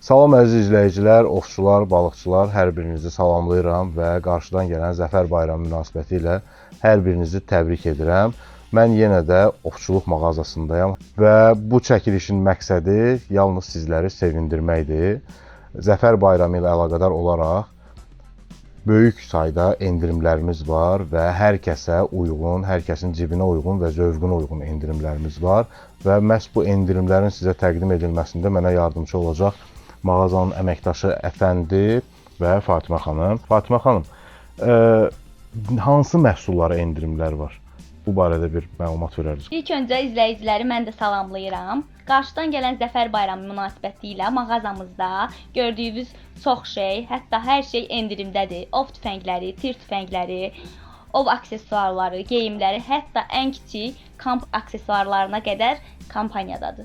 Salam əziz izləyicilər, ovçular, balıqçılar, hər birinizi salamlayıram və qarşıdan gələn Zəfər bayramı münasibəti ilə hər birinizi təbrik edirəm. Mən yenə də ovçuluq mağazasındayam və bu çəkilişin məqsədi yalnız sizləri sevindirməkdir. Zəfər bayramı ilə əlaqədar olaraq böyük sayda endirimlərimiz var və hər kəsə uyğun, hər kəsin cibinə uyğun və zövqünə uyğun endirimlərimiz var və məhz bu endirimlərin sizə təqdim edilməsində mənə yardımcı olacaq mağazanın əməkdaşı Əfəndi və Fatimə xanım. Fatimə xanım, hansı məhsullara endirimlər var? Bu barədə bir məlumat verərsiniz. İlk öncə izləyiciləri mən də salamlayıram. Qarşıdan gələn Zəfər bayramı münasibəti ilə mağazamızda gördüyünüz çox şey, hətta hər şey endirimdədir. Ov tüfəngləri, tir tüfəngləri, ov aksesuarları, geyimləri, hətta ən kiçik kamp aksesuarlarına qədər kampaniyadadır.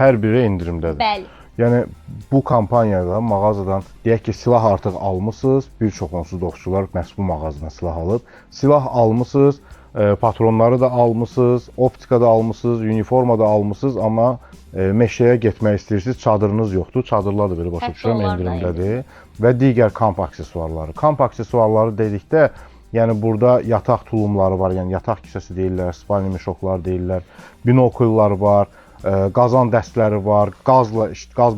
Hər biri endirimdədir. Bəli. Yəni bu kampaniyada mağazadan deyək ki, silah artıq almısınız, bir çox onsuz ovçular məhz bu mağazadan silah alıb. Silah almısınız, patronları da almısınız, optika da almısınız, uniforma da almısınız, amma meşəyə getmək istəyirsiniz, çadırınız yoxdur. Çadırlar da belə başa düşürəm endirimdədir və digər kamp aksesuarları. Kamp aksesuarları dedikdə, yəni burada yataq tulumları var, yəni yataq kisəsi deyirlər, spalni mişoklar deyirlər, binokullar var. Qazan dəstləri var, qaz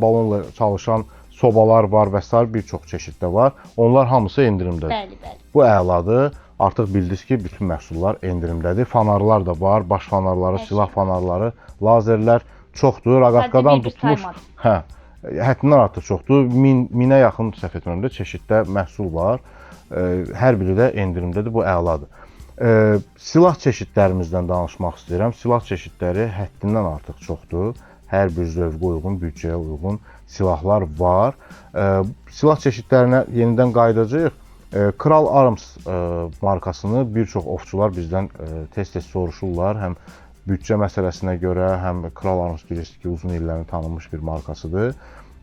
balonla çalışan sobalar var və s. bir çox çeşiddə var. Onlar hamısı endirimdədir. Bəli, bəli. Bu əladır. Artıq bildiniz ki, bütün məhsullar endirimdədir. Fanarlar da var, baş fanarları, silah fanarları, lazerlər çoxdur. Raqatqadan tutmuş, həddindən artıq çoxdur. 1000-ə yaxın səhv etmirəmdə çeşiddə məhsul var. Hər biri də endirimdədir. Bu əladır. Silah çeşidlərimizdən danışmaq istəyirəm. Silah çeşidləri həddindən artıq çoxdur. Hər bir zövqə uyğun, büdcəyə uyğun silahlar var. Silah çeşidlərinə yenidən qayıdacağıq. Kral Arms markasını bir çox ovçular bizdən tez-tez soruşurlar. Həm büdcə məsələsinə görə, həm Kral Arms bilirsiniz ki, uzun illərin tanınmış bir markasıdır.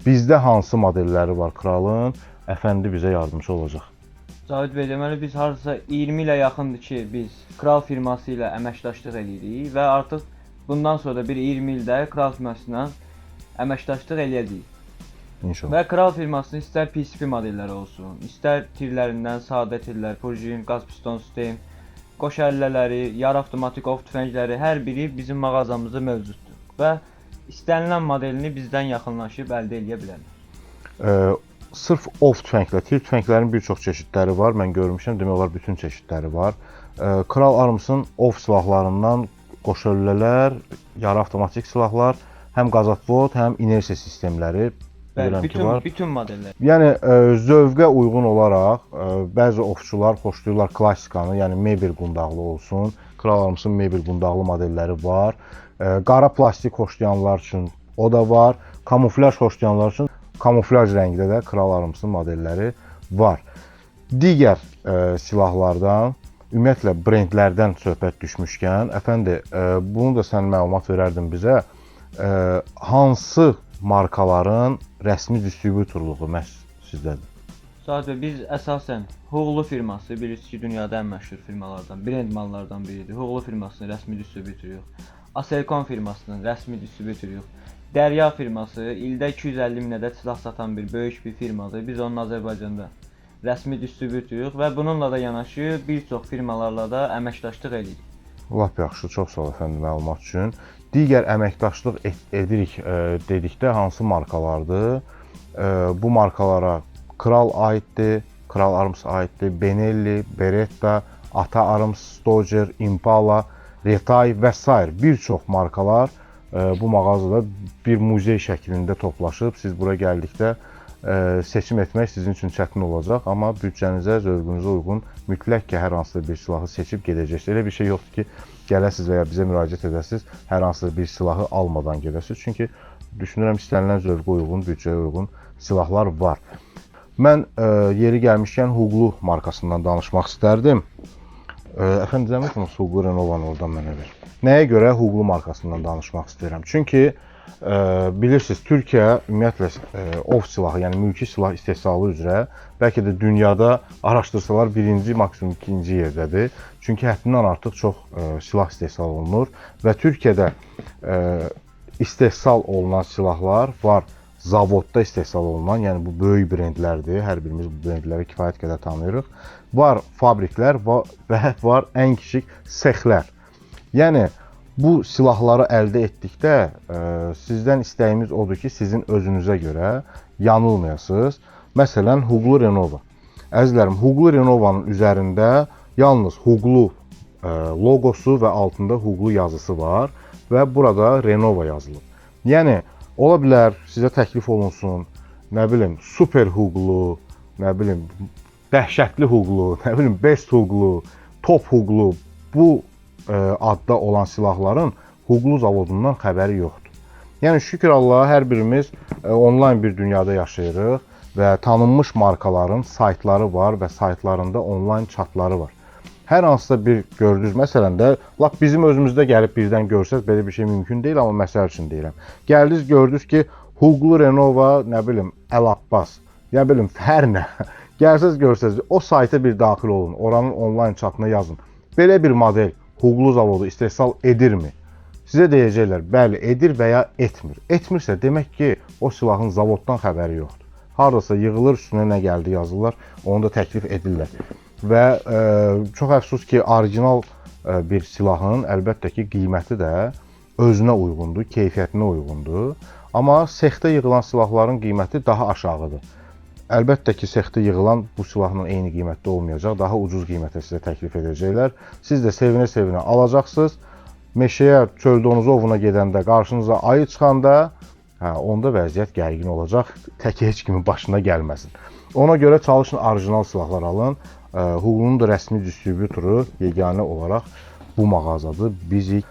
Bizdə hansı modelləri var Kralın? Əfəndi bizə yardımcı olacaq. Cavit bəy, deməli biz hardasa 20 ilə yaxındır ki, biz Kral firması ilə əməkdaşlıq edirik və artıq bundan sonra da bir 20 ildə Kral firması ilə əməkdaşlıq eləyəcəyik. İnşallah. Və Kral firmasının istər PCP modelləri olsun, istər tirlərindən sadə tirlər, purjin, qaz piston sistem, qoş əllələri, yarı avtomatik ov tüfəngləri hər biri bizim mağazamızda mövcuddur və istənilən modelini bizdən yaxınlaşıb əldə edə bilərlər. Sırf ov tüfənglə, tir tüfənglərin bir çox çeşidləri var. Mən görmüşəm, demək olar bütün çeşidləri var. Kral Arms'ın ov silahlarından qoşöllələr, yarı avtomatik silahlar, həm qazatvod, həm inersiya sistemləri bütün modellər. Yəni zövqə uyğun olaraq bəzi ovçular xoşlayırlar klassikanı, yəni mebel qundaqlı olsun. Kral Arms'ın mebel qundaqlı modelləri var. Qara plastik xoşlayanlar üçün o da var. Kamuflaj xoşlayanlar üçün kamuflaj rəngdə də Kral Arms'ın modelləri var. Digər silahlardan, ümumiyyətlə brendlərdən söhbət düşmüşkən, Əfəndi, bunu da sən məlumat verərdin bizə. Hansı markaların rəsmi distributorluğu məhz sizdədir? Sadəcə biz əsasən Huğlu firması, bilirsiniz ki, dünyada ən məşhur firmalardan, brend mallardan biridir. Huğlu firmasının rəsmi distributoruyuq. Aselkon firmasının rəsmi distributoruyuq. Dərya firması ildə 250 min ədəd silah satan bir böyük bir firmadır. Biz onun Azərbaycanda rəsmi distributoruyuq və bununla da yanaşı bir çox firmalarla da əməkdaşlıq edirik. Lap yaxşı, çox sağ ol əfəndim məlumat üçün. Digər əməkdaşlıq edirik dedikdə hansı markalardır? Bu markalara Kral aiddir, Kral Arms aiddir, Benelli, Beretta, Ata Arms, Stoger, Impala, Retay və s. bir çox markalar bu mağazada bir muzey şəklində toplaşıb. Siz bura gəldikdə seçim etmək sizin üçün çətin olacaq, amma büdcənizə, zövqünüzə uyğun mütləq ki, hər hansısa bir silahı seçib gedəcəksiniz. Elə bir şey yoxdur ki, gələsiniz və ya bizə müraciət edəsiniz, hər hansısa bir silahı almadan gedəsiniz. Çünki düşünürəm istənilən zövqə uyğun, büdcəyə uyğun silahlar var. Mən yeri gəlmişkən Huğlu markasından danışmaq istərdim. Əfəndi, zəhmət olmasa Huğlu Renovanı oradan mənə ver. Nəyə görə Huğlu markasından danışmaq istəyirəm? Çünki bilirsiniz, Türkiyə ümumiyyətlə ov silahı, yəni mülki silah istehsalı üzrə bəlkə də dünyada araşdırsalar birinci, maksimum ikinci yerdədir. Çünki həddindən artıq çox silah istehsal olunur və Türkiyədə istehsal olunan silahlar var. Zavodda istehsal olunan, yəni bu böyük brendlərdir. Hər birimiz bu brendləri kifayət qədər tanıyırıq. Var fabriklər və var ən kiçik sexlər. Yəni bu silahları əldə etdikdə sizdən istəyimiz odur ki, sizin özünüzə görə yanılmayasınız. Məsələn, Huglu Renova. Əzizlərim, Huglu Renovanın üzərində yalnız Huglu logosu və altında Huglu yazısı var və burada Renova yazılıb. Yəni ola bilər sizə təklif olunsun, nə bilim, super Huglu, nə bilim, dəhşətli Huglu, nə bilim, best Huglu, top Huglu, bu adda olan silahların Huglu zavodundan xəbəri yoxdur. Yəni şükür Allaha hər birimiz onlayn bir dünyada yaşayırıq və tanınmış markaların saytları var və saytlarında onlayn çatları var. Hər hansısa bir gördünüz, məsələn də, lap bizim özümüzdə gəlib birdən görsəz, belə bir şey mümkün deyil, amma məsəl üçün deyirəm. Gəldiniz, gördünüz ki, Huglu Renova, nə bilim, Əl Abbas, nə bilim, hər nə. Gəlsəz, görsəz, o sayta bir daxil olun, oranın onlayn çatına yazın. Belə bir model Huglu zavodu istehsal edirmi? Sizə deyəcəklər, bəli, edir və ya etmir. Etmirsə, demək ki, o silahın zavoddan xəbəri yoxdur. Haradasa yığılır, üstünə nə gəldi yazırlar, onu da təklif edirlər. Və çox əfsus ki, orijinal bir silahın əlbəttə ki, qiyməti də özünə uyğundur, keyfiyyətinə uyğundur. Amma sexdə yığılan silahların qiyməti daha aşağıdır. Əlbəttə ki, sexdə yığılan bu silahla eyni qiymətdə olmayacaq, daha ucuz qiymətə sizə təklif edəcəklər. Siz də sevinə-sevinə alacaqsınız. Meşəyə, çöl donuzu ovuna gedəndə, qarşınıza ayı çıxanda, onda vəziyyət gərgin olacaq, tək heç kimin başına gəlməsin. Ona görə çalışın orijinal silahlar alın. Huglunun da rəsmi distribütoru yeganə olaraq bu mağazadır. Bizik.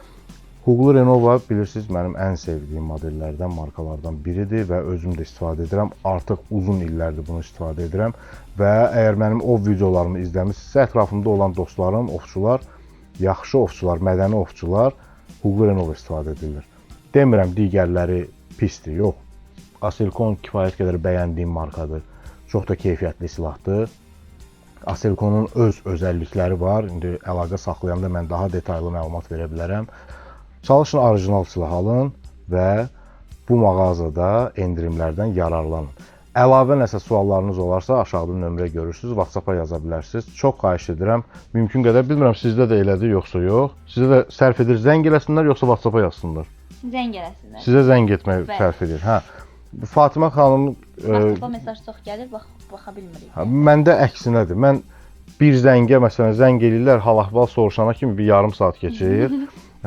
Huglu Renova bilirsiniz mənim ən sevdiyim modellərdən, markalardan biridir və özüm də istifadə edirəm. Artıq uzun illərdir bunu istifadə edirəm və əgər mənim ov videolarımı izləmişsinizsə, ətrafımda olan dostlarım, ovçular, yaxşı ovçular, mədəni ovçular Huglu Renova istifadə edirlər. Demirəm digərləri pisdir, yox. Aselkon kifayət qədər bəyəndiyim markadır. Çox da keyfiyyətli silahdır. Aselkonun öz özəllikləri var. İndi əlaqə saxlayanda mən daha detallı məlumat verə bilərəm. Çalışın orijinal silah alın və bu mağazada endirimlərdən yararlanın. Əlavə nəsə suallarınız olarsa aşağıda nömrə görürsünüz, WhatsApp-a yaza bilərsiniz. Çox xahiş edirəm. Mümkün qədər bilmirəm sizdə də elədir yoxsa yox. Sizə də sərf edir, zəng eləsinlər yoxsa WhatsApp-a yazsınlar? Zəng eləsinlər. Sizə zəng etmək sərf edir. Hə. Fatimə xanım WhatsApp-a mesaj çox gəlir, baxa bilmirik. Məndə əksinədir. Mən bir zəngə, məsələn, zəng eləyirlər, hal-əhval soruşana kimi bir yarım saat keçir.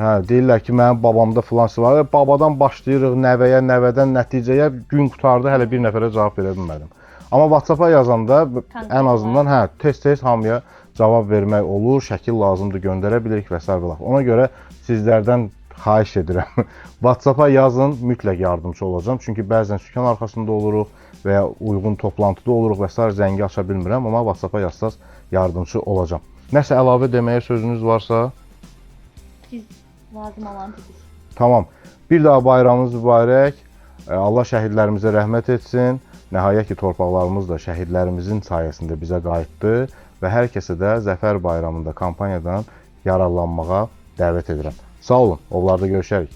Deyirlər ki, mənim babamda filan silah, babadan başlayırıq nəvəyə, nəvədən nəticəyə, gün qurtardı, hələ bir nəfərə cavab verə bilmədim. Amma WhatsApp-a yazanda ən azından tez-tez hamıya cavab vermək olur, şəkil lazımdır, göndərə bilirik və s. Ona görə sizlərdən xahiş edirəm. WhatsApp-a yazın, mütləq yardımcı olacağam. Çünki bəzən sükan arxasında oluruq və ya uyğun toplantıda oluruq və s. zəngi aça bilmirəm, amma WhatsApp-a yazsaz yardımcı olacağam. Nəsə əlavə deməyə sözünüz varsa? Siz lazım olan dediniz. Tamam. Bir daha bayramınız mübarək. Allah şəhidlərimizə rəhmət etsin. Nəhayət ki, torpaqlarımız da şəhidlərimizin sayəsində bizə qayıtdı və hər kəsə də Zəfər bayramında kampaniyadan yararlanmağa dəvət edirəm. Sağ olun, ovlarda görüşərik.